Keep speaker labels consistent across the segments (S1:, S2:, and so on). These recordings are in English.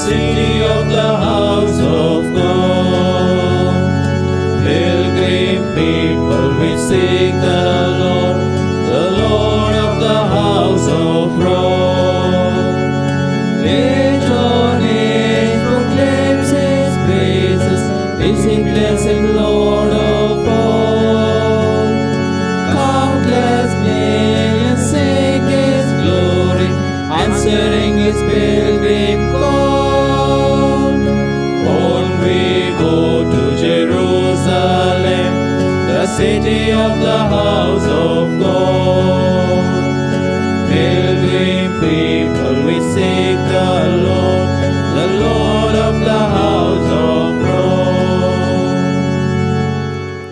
S1: city of the house of God. Pilgrim people, we seek the Lord of the house of Rome. Age on age proclaims His praises, is He blessed Lord of all. Countless millions sing His glory, answering His pilgrim call. On we go to Jerusalem, the city of the house of God. Pilgrim people, we seek the Lord of the house of Rome.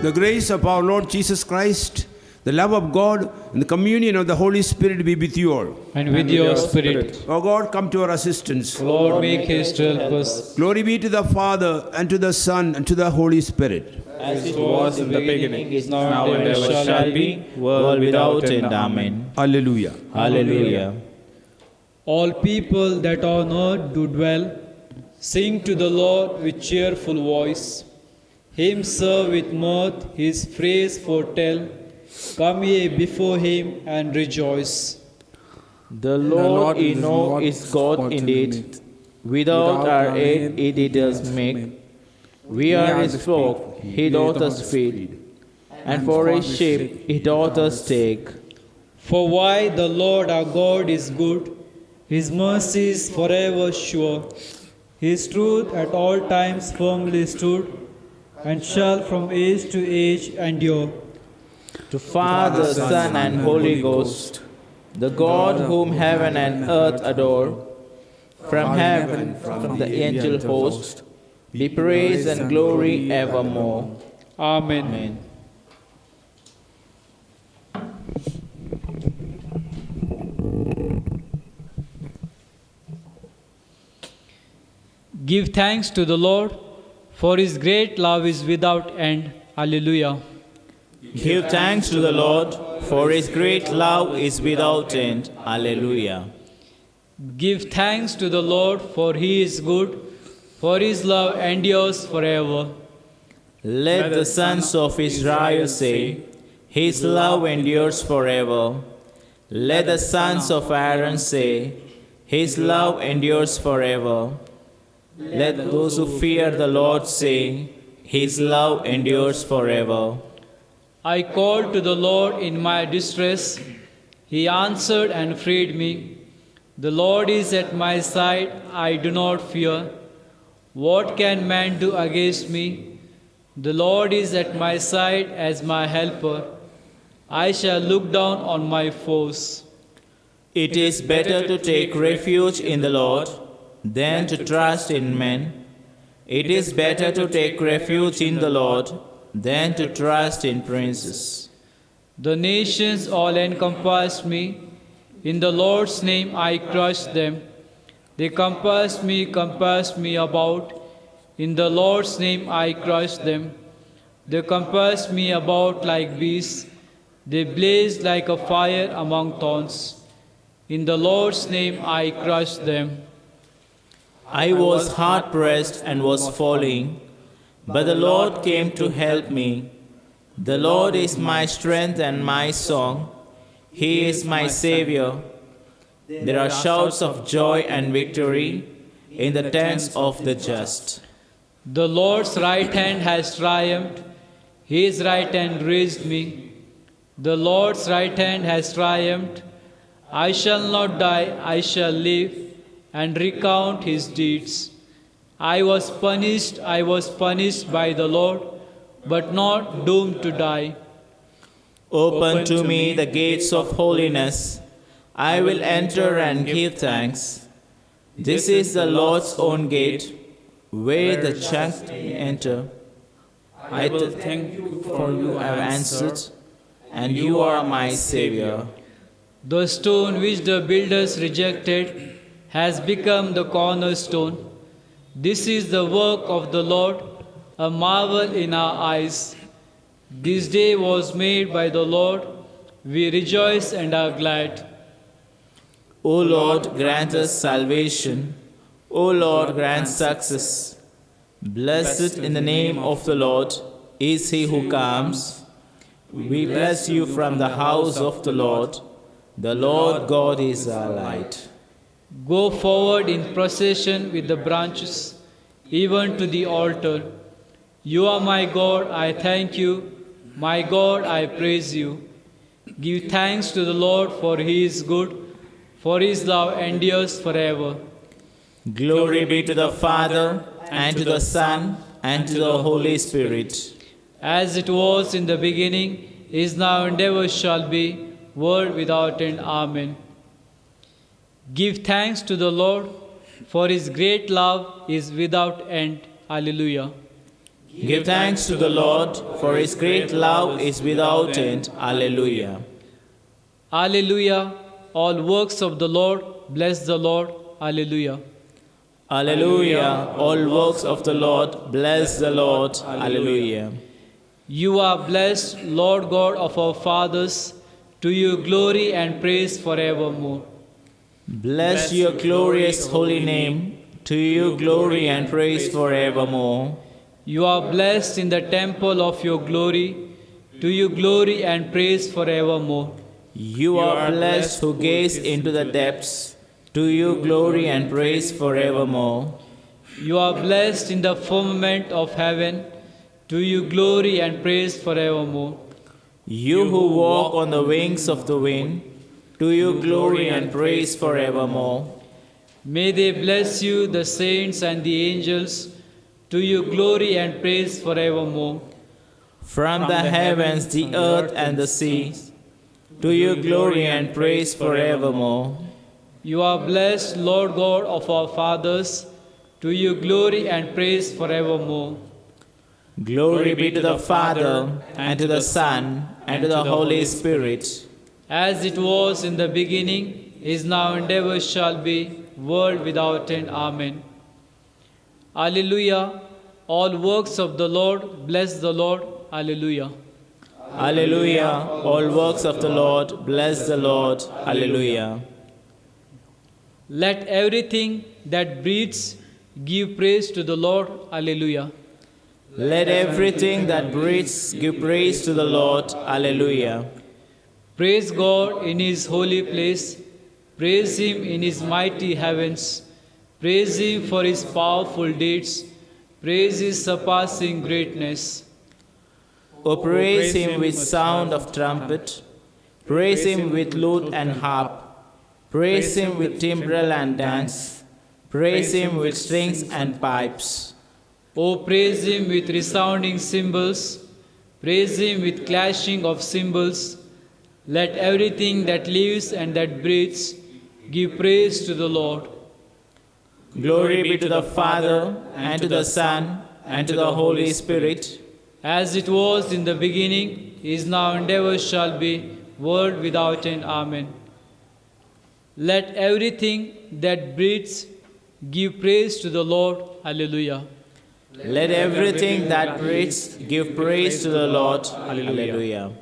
S2: The grace of our Lord Jesus Christ, the love of God, and the communion of the Holy Spirit be with you all.
S3: And with your spirit.
S2: O God, come to our assistance.
S3: Lord, make haste to help us.
S2: Glory be to the Father, and to the Son, and to the Holy Spirit.
S4: As it was in the beginning, is now and ever shall be, world without end. Amen.
S2: Hallelujah.
S4: Hallelujah.
S3: All people that on earth do dwell, sing to the Lord with cheerful voice. Him serve with mirth, His praise foretell. Come ye before Him and rejoice.
S4: The Lord ye know is God indeed. Without our aid He did us make. We are His flock, He doth us feed, and for His sheep He doth us take.
S3: For why the Lord our God is good, His mercy is forever sure. His truth at all times firmly stood, and shall from age to age endure.
S4: To Father, Son, and Holy Ghost, the God whom heaven and earth adore, from heaven, from the angel host, be praise and glory evermore.
S3: Amen.
S4: Amen.
S3: Give thanks to the Lord, for His great love is without end. Alleluia.
S4: Give thanks to the Lord, for His great love is without end. Alleluia.
S3: Give thanks to the Lord, for He is good, for His love endures forever.
S4: Let the sons of Israel say, His love endures forever. Let the sons of Aaron say, His love endures forever. Let those who fear the Lord say, His love endures forever.
S3: I called to the Lord in my distress. He answered and freed me. The Lord is at my side, I do not fear. What can man do against me? The Lord is at my side as my helper. I shall look down on my foes.
S4: It is better to take refuge in the Lord than to trust in men. It is better to take refuge in the Lord than to trust in princes.
S3: The nations all encompassed me. In the Lord's name I crushed them. They compassed me about. In the Lord's name I crushed them. They compassed me about like beasts. They blazed like a fire among thorns. In the Lord's name I crushed them.
S4: I was hard pressed and was falling, but the Lord came to help me. The Lord is my strength and my song. He is my Savior. There are shouts of joy and victory in the tents of the just.
S3: The Lord's right hand has triumphed. His right hand raised me. The Lord's right hand has triumphed. I shall not die, I shall live and recount His deeds. I was punished by the Lord, but not doomed to die.
S4: Open to me the gates of holiness. I will enter and give thanks. This is the Lord's own gate, where the just enter. I will thank you for you have answered, and you are my Savior.
S3: The stone which the builders rejected has become the cornerstone. This is the work of the Lord, a marvel in our eyes. This day was made by the Lord. We rejoice and are glad.
S4: O Lord, grant us salvation. O Lord, grant success. Blessed in the name of the Lord is he who comes. We bless you from the house of the Lord. The Lord God is our light.
S3: Go forward in procession with the branches, even to the altar. You are my God, I thank you. My God, I praise you. Give thanks to the Lord, for he is good, for his love endures forever.
S4: Glory be to the Father, and to the Son, and to the Holy Spirit.
S3: As it was in the beginning, is now, and ever shall be, world without end. Amen. Give thanks to the Lord, for his great love is without end. Alleluia.
S4: Give thanks to the Lord, for his great love is without end. Alleluia.
S3: Alleluia. All works of the Lord, bless the Lord. Alleluia.
S4: Alleluia. All works of the Lord, bless the Lord. Alleluia.
S3: You are blessed, Lord God of our fathers. To you glory and praise forevermore.
S4: Bless your glorious holy name. To you glory and praise forevermore.
S3: You are blessed in the temple of your glory. To you glory and praise forevermore.
S4: You are blessed who gaze into the depths. To you glory and praise forevermore.
S3: You are blessed in the firmament of heaven. To you glory and praise forevermore.
S4: You who walk on the wings of the wind. To you glory and praise forevermore.
S3: May they bless you, the saints and the angels. To you glory and praise forevermore.
S4: From the heavens, the earth, and the seas. To you glory and praise forevermore.
S3: You are blessed, Lord God of our fathers. To you glory and praise forevermore.
S4: Glory be to the Father, and to the Son, and to the Holy Spirit.
S3: As it was in the beginning, is now, and ever shall be, world without end. Amen. Alleluia. All works of the Lord, bless the Lord. Alleluia.
S4: Alleluia. All works of the Lord, bless the Lord. Alleluia.
S3: Let everything that breathes give praise to the Lord. Alleluia.
S4: Let everything that breathes give praise to the Lord. Alleluia.
S3: Praise God in his holy place. Praise him in his mighty heavens. Praise him for his powerful deeds. Praise his surpassing greatness.
S4: O praise him with sound of trumpet. Praise him with lute and harp. Praise him with timbrel and dance. Praise him with strings and pipes.
S3: O praise him with resounding cymbals. Praise him with clashing of cymbals. Let everything that lives and that breathes give praise to the Lord.
S4: Glory be to the Father, and to the Son, and to the Holy Spirit.
S3: As it was in the beginning, is now, and ever shall be, world without end. Amen. Let everything that breathes give praise to the Lord. Alleluia.
S4: Let everything that breathes give praise to the Lord. Alleluia.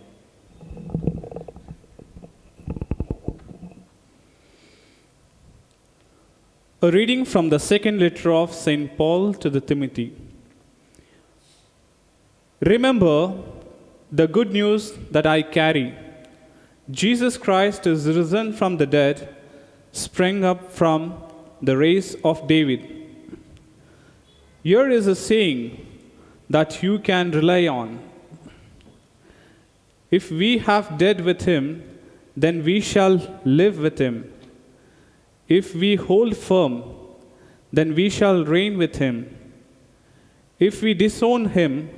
S5: A reading from the second letter of St. Paul to the Timothy. Remember the good news that I carry. Jesus Christ is risen from the dead, sprang up from the race of David. Here is a saying that you can rely on. If we have died with him, then we shall live with him. If we hold firm, then we shall reign with him. If we disown him,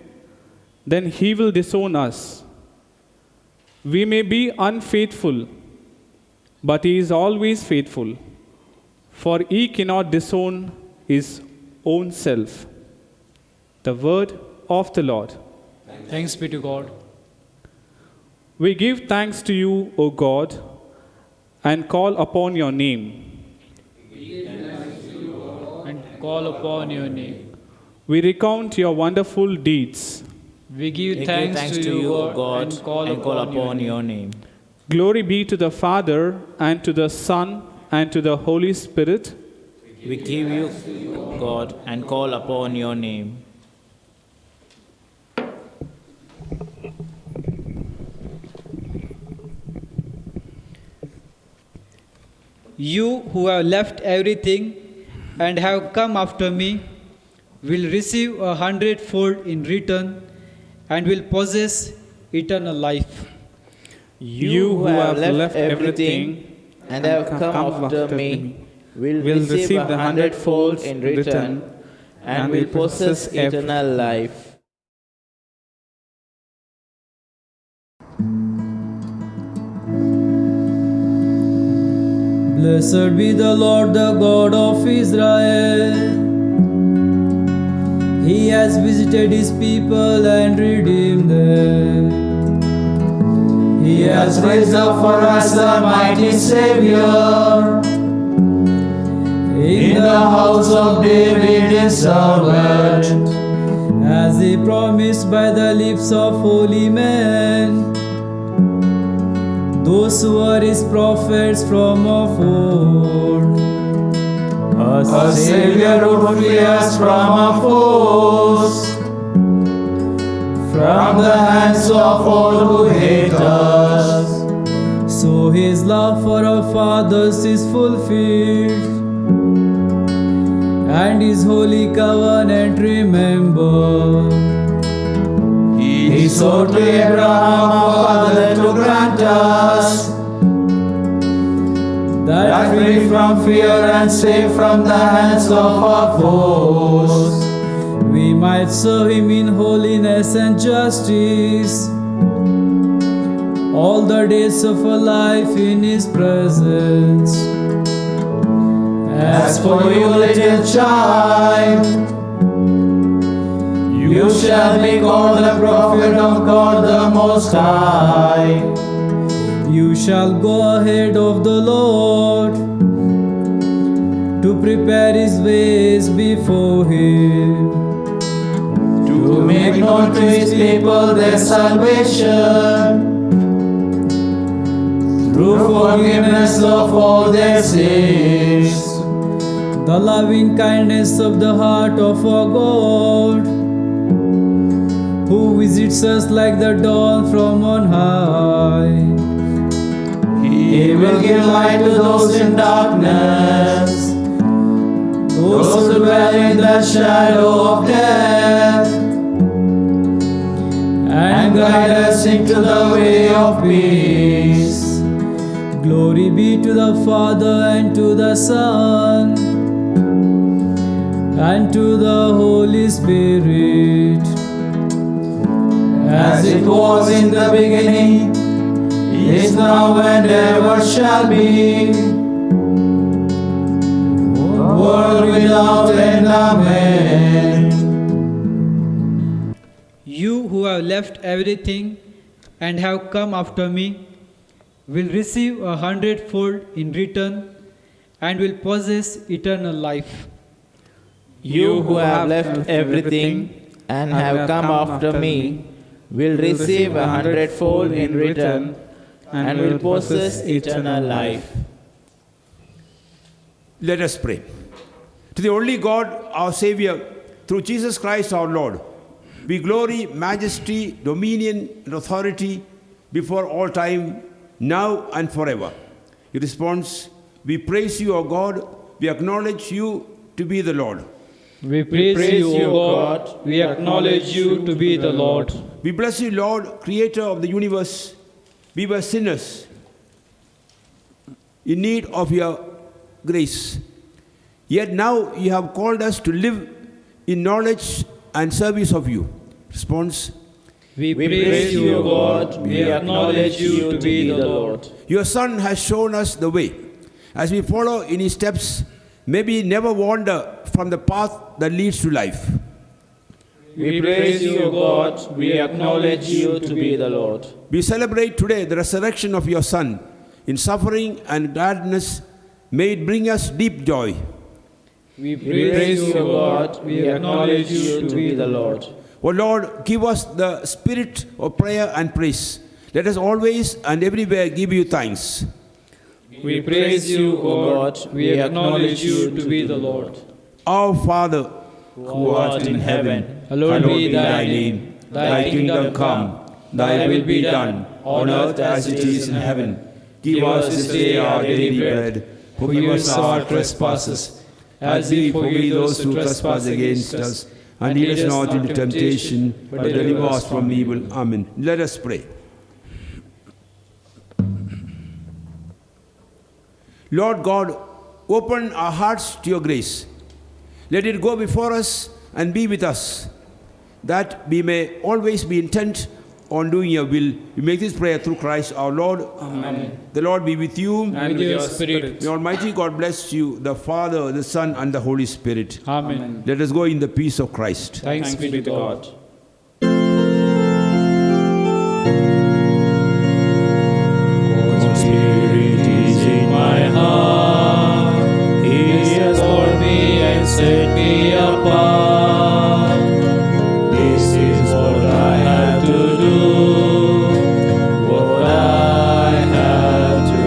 S5: then he will disown us. We may be unfaithful, but he is always faithful, for he cannot disown his own self. The word of the Lord.
S3: Thanks be to God.
S5: We give thanks to you, O God, and call upon your name.
S3: And call upon your name.
S5: We recount your wonderful deeds.
S3: We give thanks to you,
S4: O
S3: God, and call upon
S4: your name.
S5: Glory be to the Father, and to the Son, and to the Holy Spirit.
S4: We give you, God, and call upon your name.
S3: You who have left everything and have come after me will receive 100-fold in return and will possess eternal life.
S4: You who have left everything and have come after me will receive 100-fold in return and will possess eternal life.
S3: Blessed be the Lord, the God of Israel. He has visited his people and redeemed them. He has raised up for us a mighty Savior. In the house of David his servant, as he promised by the lips of holy men, those who are his prophets from of old. A Savior who free us from our foes, from the hands of all who hate us. So his love for our fathers is fulfilled, and his holy covenant remember. He swore to Abraham our father to grant us that free from fear and safe from the hands of our foes, we might serve him in holiness and justice all the days of our life in his presence. As for you, little child, you shall be called the prophet of God the Most High. You shall go ahead of the Lord to prepare his ways before him, to make known to his people their salvation, through forgiveness of all their sins. The loving kindness of the heart of our God, who visits us like the dawn from on high. He will give light to those in darkness, those who dwell in the shadow of death, and guide us into the way of peace. Glory be to the Father, and to the Son, and to the Holy Spirit, as it was in the beginning, is now, and ever shall be, world without end. Amen. You who have left everything and have come after me will receive 100-fold in return and will possess eternal life.
S4: You who have left everything and have come after me will receive 100-fold in return and will possess eternal life.
S2: Let us pray. To the only God, our Savior, through Jesus Christ our Lord, be glory, majesty, dominion, and authority before all time, now and forever. He responds, we praise you, O God, we acknowledge you to be the Lord.
S3: We praise you, O God. We acknowledge you to be the Lord.
S2: We bless you, Lord, creator of the universe. We were sinners in need of your grace. Yet now you have called us to live in knowledge and service of you. Response,
S3: we praise you, O God. We acknowledge you to be the Lord.
S2: Your Son has shown us the way. As we follow in his steps, may we never wander from the path that leads to life.
S4: We praise you, O God. We acknowledge you to be the Lord.
S2: We celebrate today the resurrection of your Son. In suffering and gladness, may it bring us deep joy.
S3: We praise you, O God. We acknowledge you to be the Lord.
S2: O Lord, give us the spirit of prayer and praise. Let us always and everywhere give you thanks.
S3: We praise you, O God. We acknowledge you to be the Lord.
S2: Our Father,
S4: who art in heaven,
S3: Hallowed be thy name.
S2: Thy kingdom come, thy will be done, on earth as it is in heaven. Give us this day our daily bread. Forgive us our trespasses, as we forgive those who trespass against us. And lead us not into temptation, but deliver us from evil. Amen. Let us pray. Lord God, open our hearts to your grace. Let it go before us and be with us, that we may always be intent on doing your will. We make this prayer through Christ our Lord.
S3: Amen.
S2: The Lord be with you.
S3: And with your spirit.
S2: May Almighty God bless you, the Father, the Son, and the Holy Spirit.
S3: Amen.
S2: Let us go in the peace of Christ.
S3: Thanks be to God.
S4: God's Spirit is in my heart. He has called me and set me apart. This is what I have to do. What I have to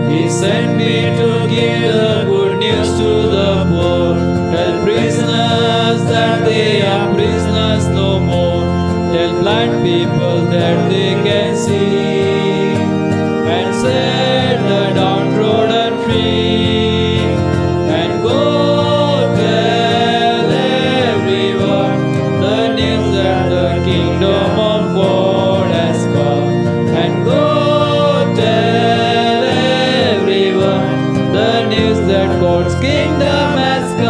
S4: do. He sent me to give the good news to the poor. Tell prisoners that they are prisoners no more. Tell blind people that they can see. And set the downtrodden free. And go tell everyone the news that the kingdom of God has come. And go tell everyone the news that God's kingdom has come.